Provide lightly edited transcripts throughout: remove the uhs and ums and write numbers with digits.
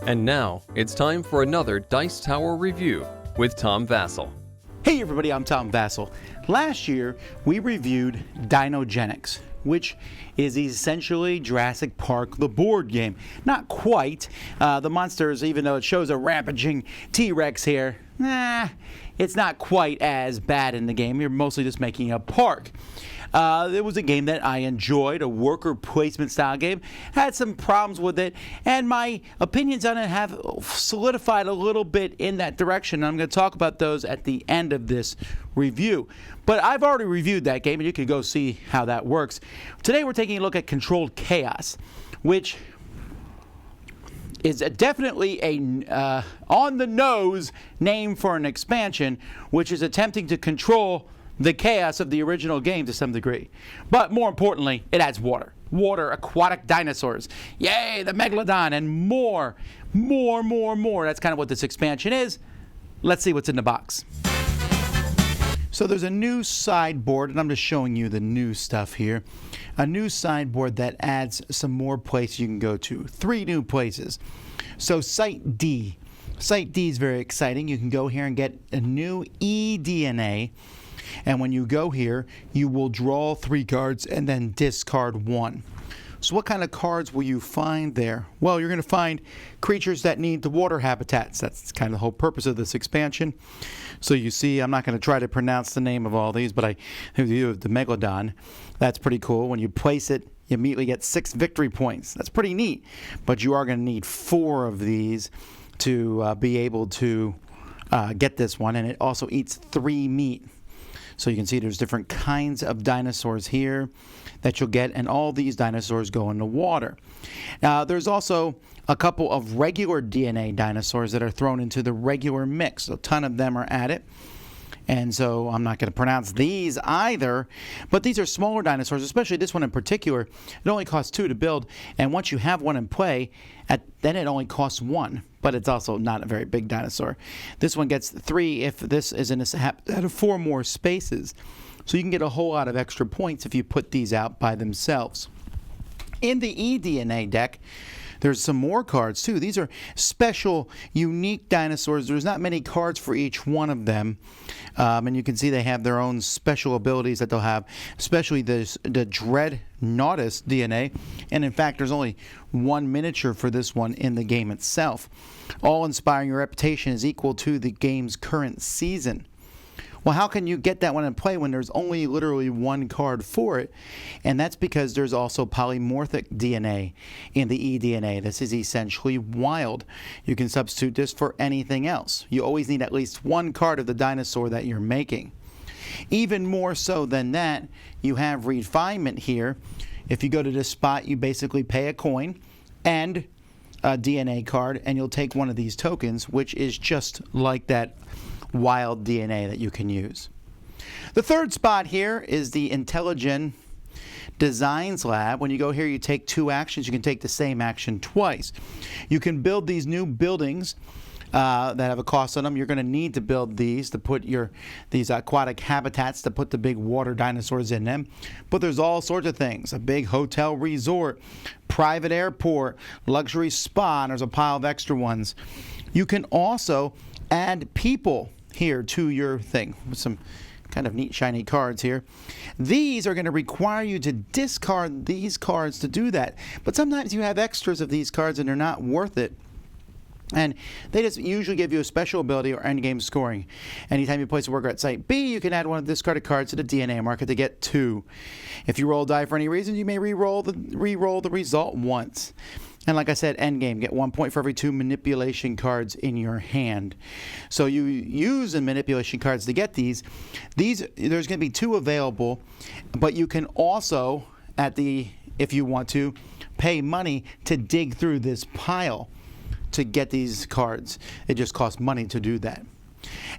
And now, it's time for another Dice Tower review with Tom Vasel. Hey everybody, I'm Tom Vasel. Last year, we reviewed DinoGenics, which is essentially Jurassic Park, the board game. Not quite. The monsters, even though it shows a rampaging T-Rex here, it's not quite as bad in the game. You're mostly just making a park. It was a game that I enjoyed, a worker placement style game. Had some problems with it, and my opinions on it have solidified a little bit in that direction. I'm going to talk about those at the end of this review. But I've already reviewed that game, and you can go see how that works. Today we're taking a look at Controlled Chaos, which is definitely a on-the-nose name for an expansion, which is attempting to control the chaos of the original game to some degree. But more importantly, it adds water. Water, aquatic dinosaurs. Yay, the Megalodon, and more. That's kind of what this expansion is. Let's see what's in the box. So there's a new sideboard, and I'm just showing you the new stuff here. A new sideboard that adds some more places you can go to. 3 new places. So Site D. Site D is very exciting. You can go here and get a new eDNA. And when you go here, you will draw 3 cards and then discard 1. So what kind of cards will you find there? Well, you're going to find creatures that need the water habitats. That's kind of the whole purpose of this expansion. So you see, I'm not going to try to pronounce the name of all these, but I do the Megalodon. That's pretty cool. When you place it, you immediately get 6 victory points. That's pretty neat. But you are going to need 4 of these to be able to get this one. And it also eats 3 meat. So you can see there's different kinds of dinosaurs here that you'll get, and all these dinosaurs go in the water. Now, there's also a couple of regular DNA dinosaurs that are thrown into the regular mix. A ton of them are added. And so I'm not going to pronounce these either, but these are smaller dinosaurs, especially this one in particular. It only costs 2 to build, and once you have one in play, then it only costs 1, but it's also not a very big dinosaur. This one gets 3 if this is in a set of 4 more spaces. So you can get a whole lot of extra points if you put these out by themselves. In the eDNA deck, there's some more cards too. These are special, unique dinosaurs. There's not many cards for each one of them. And you can see they have their own special abilities that they'll have, especially the Dreadnoughtus DNA. And in fact, there's only 1 miniature for this one in the game itself. All inspiring your reputation is equal to the game's current season. Well, how can you get that one in play when there's only literally 1 card for it? And that's because there's also polymorphic DNA in the eDNA. This is essentially wild. You can substitute this for anything else. You always need at least 1 card of the dinosaur that you're making. Even more so than that, you have refinement here. If you go to this spot, you basically pay a coin and a DNA card, and you'll take one of these tokens, which is just like that wild DNA that you can use. The third spot here is the Intelligent Designs Lab. When you go here, you take 2 actions. You can take the same action twice. You can build these new buildings that have a cost on them. You're going to need to build these to put these aquatic habitats to put the big water dinosaurs in them. But there's all sorts of things. A big hotel resort, private airport, luxury spa, and there's a pile of extra ones. You can also add people here to your thing with some kind of neat shiny cards here. These are going to require you to discard these cards to do that. But sometimes you have extras of these cards and they're not worth it. And they just usually give you a special ability or endgame scoring. Anytime you place a worker at Site B, you can add one of the discarded cards to the DNA market to get 2. If you roll a die for any reason, you may re-roll the result once. And like I said, endgame, get 1 point for every 2 manipulation cards in your hand. So you use the manipulation cards to get these. There's going to be 2 available, but you can also, if you want to, pay money to dig through this pile to get these cards. It just costs money to do that.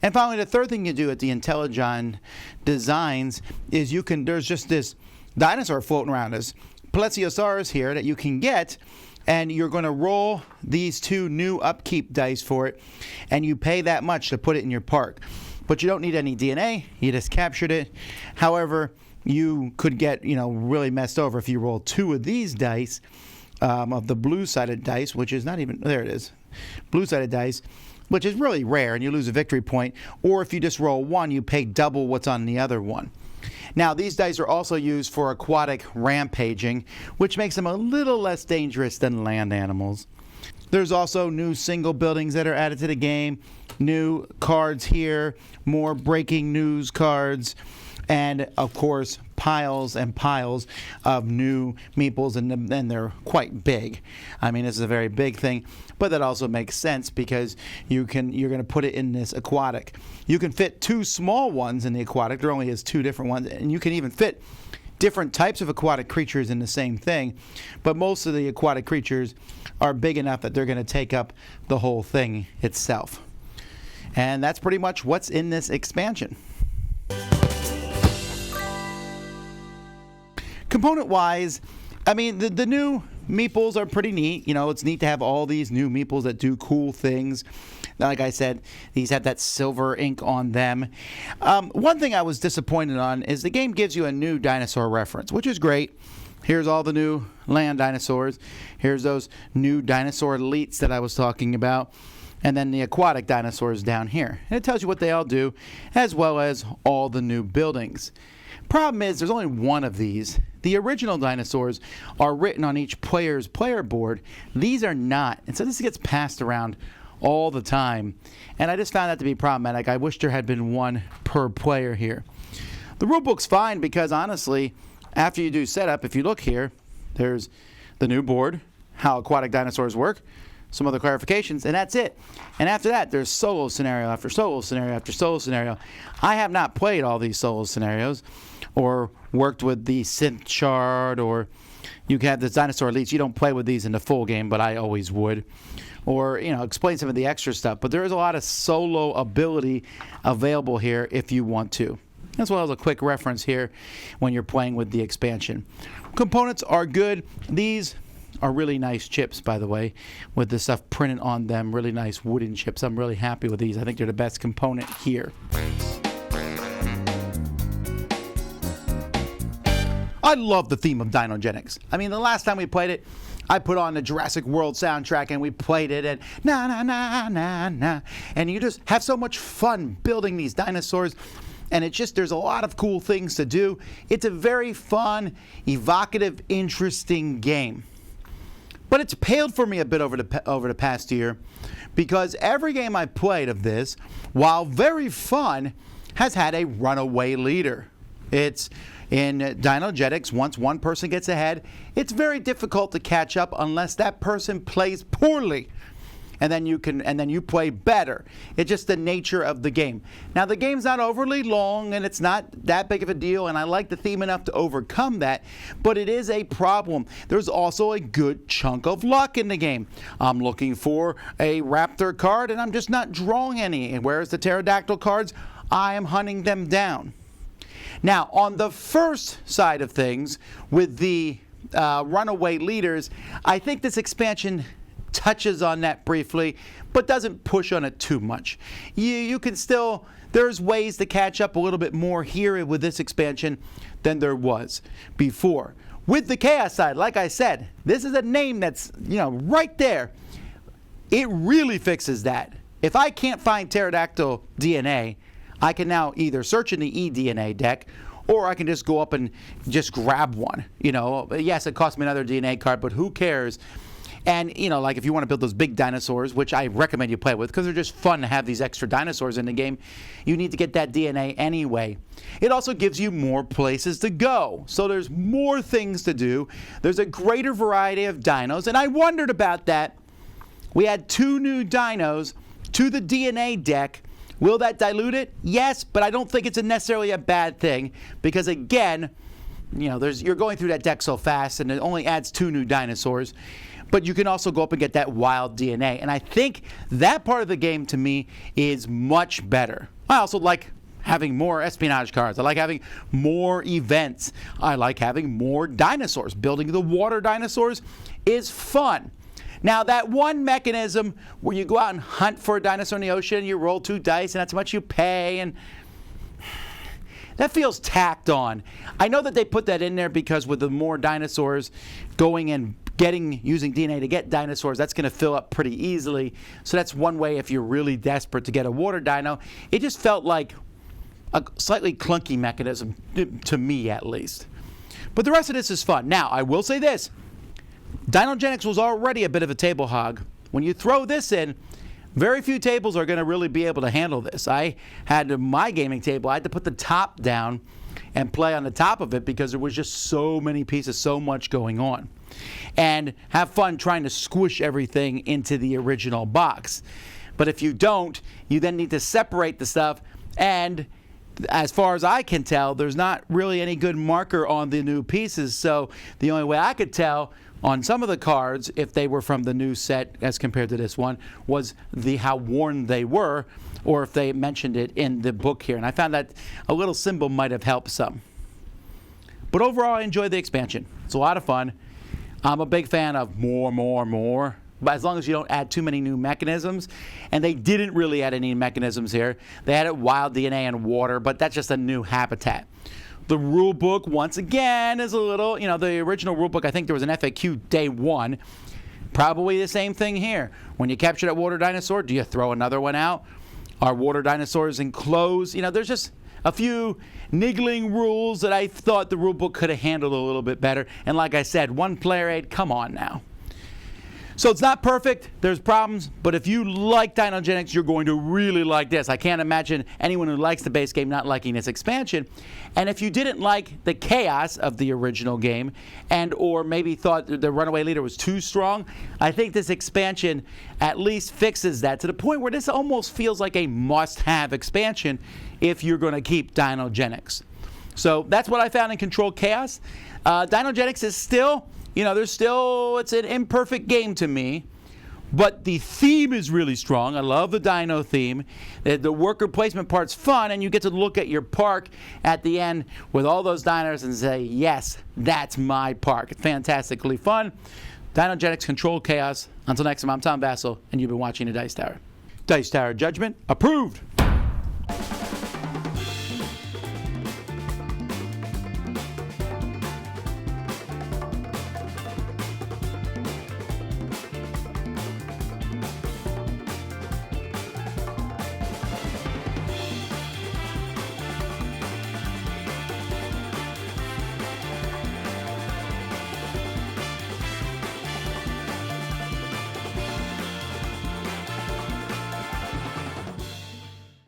And finally, the third thing you do at the Intelligent Designs is there's just this dinosaur floating around us, Plesiosaurus here, that you can get. And you're going to roll these 2 new upkeep dice for it, and you pay that much to put it in your park. But you don't need any DNA. You just captured it. However, you could get really messed over if you roll 2 of these dice, of the blue-sided dice, which is not even, there it is. blue-sided dice, which is really rare, and you lose a victory point. Or if you just roll 1, you pay double what's on the other one. Now, these dice are also used for aquatic rampaging, which makes them a little less dangerous than land animals. There's also new single buildings that are added to the game, new cards here, more breaking news cards, and of course piles and piles of new meeples, and they're quite big. I mean, this is a very big thing, but that also makes sense because you're going to put it in this aquatic. You can fit 2 small ones in the aquatic. There only is 2 different ones, and you can even fit different types of aquatic creatures in the same thing, but most of the aquatic creatures are big enough that they're going to take up the whole thing itself. And that's pretty much what's in this expansion. Component-wise, I mean, the new meeples are pretty neat. You know, it's neat to have all these new meeples that do cool things. Like I said, these have that silver ink on them. One thing I was disappointed on is the game gives you a new dinosaur reference, which is great. Here's all the new land dinosaurs. Here's those new dinosaur elites that I was talking about. And then the aquatic dinosaurs down here. And it tells you what they all do, as well as all the new buildings. Problem is, there's only one of these. The original dinosaurs are written on each player's player board. These are not. And so this gets passed around all the time. And I just found that to be problematic. I wish there had been one per player here. The rulebook's fine because, honestly, after you do setup, if you look here, there's the new board, how aquatic dinosaurs work, some other clarifications, and that's it. And after that, there's solo scenario after solo scenario after solo scenario. I have not played all these solo scenarios or worked with the synth chart, or you can have the dinosaur elites. You don't play with these in the full game, but I always would. Or, you know, explain some of the extra stuff. But there is a lot of solo ability available here if you want to. As well as a quick reference here when you're playing with the expansion. Components are good. These are really nice chips, by the way, with the stuff printed on them. Really nice wooden chips. I'm really happy with these. I think they're the best component here. I love the theme of DinoGenics. I mean, the last time we played it, I put on the Jurassic World soundtrack and we played it, and na na na na na, and you just have so much fun building these dinosaurs. And it's just, there's a lot of cool things to do. It's a very fun, evocative, interesting game. But it's paled for me a bit over the past year, because every game I played of this, while very fun, has had a runaway leader. It's in DinoGenics, once one person gets ahead, it's very difficult to catch up unless that person plays poorly. And then you play better. It's just the nature of the game. Now, the game's not overly long, and it's not that big of a deal, and I like the theme enough to overcome that, but it is a problem. There's also a good chunk of luck in the game. I'm looking for a raptor card, and I'm just not drawing any. And whereas the pterodactyl cards, I am hunting them down. Now, on the first side of things, with the runaway leaders, I think this expansion touches on that briefly, but doesn't push on it too much. You can still, there's ways to catch up a little bit more here with this expansion than there was before. With the chaos side, like I said, this is a name that's, you know, right there. It really fixes that. If I can't find pterodactyl DNA, I can now either search in the eDNA deck, or I can just go up and just grab one. You know, yes, it costs me another DNA card, but who cares? And, you know, like if you want to build those big dinosaurs, which I recommend you play with because they're just fun to have these extra dinosaurs in the game, you need to get that DNA anyway. It also gives you more places to go. So there's more things to do. There's a greater variety of dinos, and I wondered about that. We had 2 new dinos to the DNA deck. Will that dilute it? Yes, but I don't think it's necessarily a bad thing because, again, you know, you're going through that deck so fast, and it only adds 2 new dinosaurs. But you can also go up and get that wild DNA. And I think that part of the game, to me, is much better. I also like having more espionage cards. I like having more events. I like having more dinosaurs. Building the water dinosaurs is fun. Now, that one mechanism where you go out and hunt for a dinosaur in the ocean, you roll 2 dice, and that's how much you pay, and that feels tacked on. I know that they put that in there because with the more dinosaurs going and using DNA to get dinosaurs, that's going to fill up pretty easily. So that's one way if you're really desperate to get a water dino. It just felt like a slightly clunky mechanism, to me at least. But the rest of this is fun. Now, I will say this. DinoGenics was already a bit of a table hog. When you throw this in, very few tables are going to really be able to handle this. I had my gaming table, I had to put the top down and play on the top of it because there was just so many pieces, so much going on. And have fun trying to squish everything into the original box. But if you don't, you then need to separate the stuff, and as far as I can tell, there's not really any good marker on the new pieces. So the only way I could tell on some of the cards, if they were from the new set as compared to this one, was how worn they were, or if they mentioned it in the book here. And I found that a little symbol might have helped some. But overall, I enjoyed the expansion. It's a lot of fun. I'm a big fan of more. But as long as you don't add too many new mechanisms. And they didn't really add any mechanisms here. They added wild DNA and water, but that's just a new habitat. The rule book, once again, is a little, the original rule book, I think there was an FAQ day one. Probably the same thing here. When you capture that water dinosaur, do you throw another one out? Are water dinosaurs enclosed? There's just a few niggling rules that I thought the rule book could have handled a little bit better. And like I said, one player aid, come on now. So it's not perfect, there's problems, but if you like DinoGenics, you're going to really like this. I can't imagine anyone who likes the base game not liking this expansion. And if you didn't like the chaos of the original game, or maybe thought the Runaway Leader was too strong, I think this expansion at least fixes that to the point where this almost feels like a must-have expansion if you're going to keep DinoGenics. So that's what I found in Control Chaos. DinoGenics is still... it's an imperfect game to me, but the theme is really strong. I love the dino theme. The worker placement part's fun, and you get to look at your park at the end with all those dinos and say, yes, that's my park. It's fantastically fun. DinoGenics Control Chaos. Until next time, I'm Tom Vasel, and you've been watching the Dice Tower. Dice Tower Judgment approved.